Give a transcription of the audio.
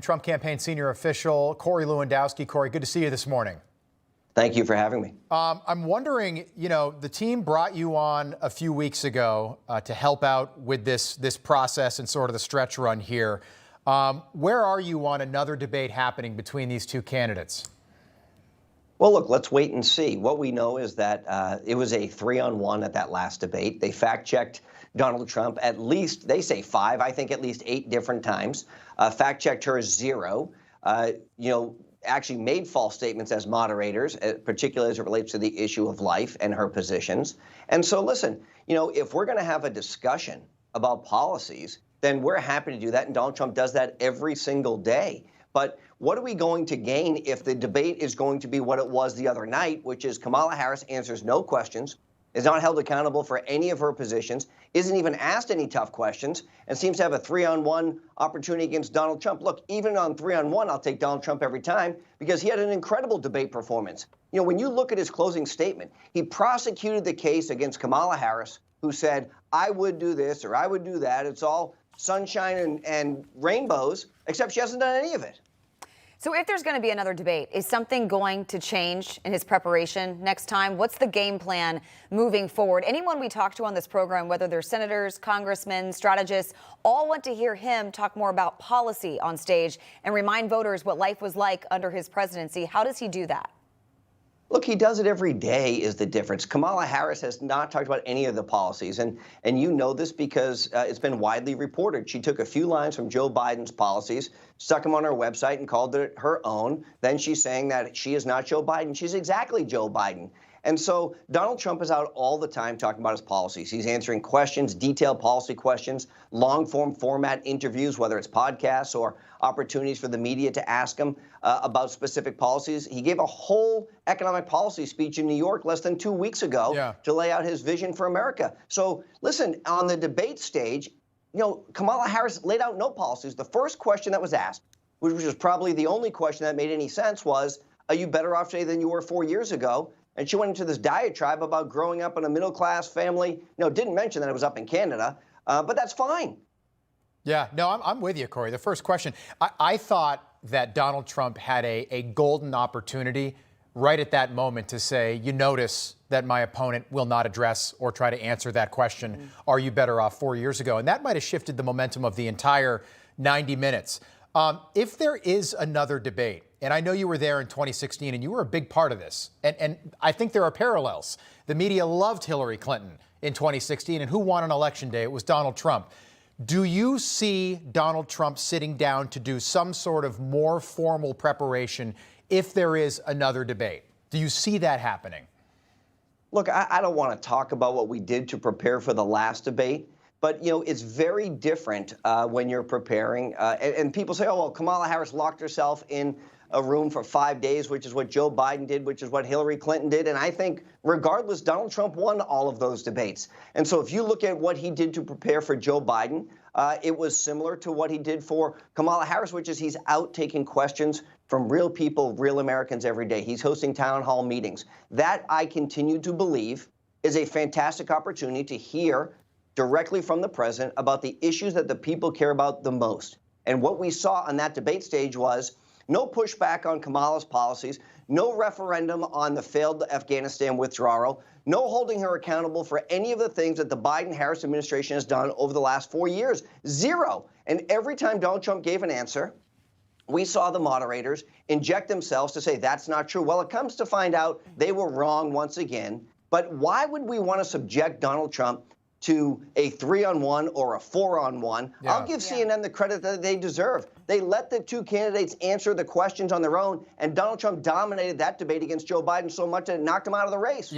Trump campaign senior official Corey Lewandowski. Corey, good to see you this morning. Thank you for having me. I'm wondering, the team brought you on a few weeks ago to help out with this process and sort of the stretch run here. Where are you on another debate happening between these two candidates? Well, look, let's wait and see. What we know is that it was a 3-on-1 at that last debate. They fact-checked Donald Trump at least, they say 5, I think at least 8 different times. Fact-checked her 0. Actually made false statements as moderators, particularly as it relates to the issue of life and her positions. And so, listen, if we're going to have a discussion about policies, then we're happy to do that. And Donald Trump does that every single day. But what are we going to gain if the debate is going to be what it was the other night, which is Kamala Harris answers no questions, is not held accountable for any of her positions, isn't even asked any tough questions, and seems to have a 3-on-1 opportunity against Donald Trump. Look, even on 3-on-1, I'll take Donald Trump every time because he had an incredible debate performance. When you look at his closing statement, he prosecuted the case against Kamala Harris, who said, I would do this or I would do that. It's all sunshine and rainbows, except she hasn't done any of it. So if there's going to be another debate, is something going to change in his preparation next time? What's the game plan moving forward? Anyone we talk to on this program, whether they're senators, congressmen, strategists, all want to hear him talk more about policy on stage and remind voters what life was like under his presidency. How does he do that? Look, he does it every day is the difference. Kamala Harris has not talked about any of the policies. And you know this because it's been widely reported. She took a few lines from Joe Biden's policies, stuck them on her website and called it her own. Then she's saying that she is not Joe Biden. She's exactly Joe Biden. And so Donald Trump is out all the time talking about his policies. He's answering questions, detailed policy questions, long-form format interviews, whether it's podcasts or opportunities for the media to ask him about specific policies. He gave a whole economic policy speech in New York less than 2 weeks ago to lay out his vision for America. So listen, on the debate stage, Kamala Harris laid out no policies. The first question that was asked, which was probably the only question that made any sense, was, are you better off today than you were 4 years ago? And she went into this diatribe about growing up in a middle-class family. Didn't mention that it was up in Canada, but that's fine. Yeah, no, I'm with you, Corey. The first question, I thought that Donald Trump had a golden opportunity right at that moment to say, you notice that my opponent will not address or try to answer that question, are you better off 4 years ago? And that might have shifted the momentum of the entire 90 minutes. If there is another debate, and I know you were there in 2016 and you were a big part of this, and I think there are parallels. The media loved Hillary Clinton in 2016, and who won on election day? It was Donald Trump. Do you see Donald Trump sitting down to do some sort of more formal preparation if there is another debate? Do you see that happening? Look, I don't want to talk about what we did to prepare for the last debate. But, it's very different when you're preparing. And people say, oh, well, Kamala Harris locked herself in a room for 5 days, which is what Joe Biden did, which is what Hillary Clinton did. And I think regardless, Donald Trump won all of those debates. And so if you look at what he did to prepare for Joe Biden, it was similar to what he did for Kamala Harris, which is he's out taking questions from real people, real Americans every day. He's hosting town hall meetings. That, I continue to believe, is a fantastic opportunity to hear directly from the president about the issues that the people care about the most. And what we saw on that debate stage was no pushback on Kamala's policies, no referendum on the failed Afghanistan withdrawal, no holding her accountable for any of the things that the Biden-Harris administration has done over the last 4 years. 0. And every time Donald Trump gave an answer, we saw the moderators inject themselves to say that's not true. Well, it comes to find out they were wrong once again. But why would we want to subject Donald Trump to a 3-on-1 or a 4-on-1. I'll give CNN the credit that they deserve. They let the two candidates answer the questions on their own, and Donald Trump dominated that debate against Joe Biden so much that it knocked him out of the race.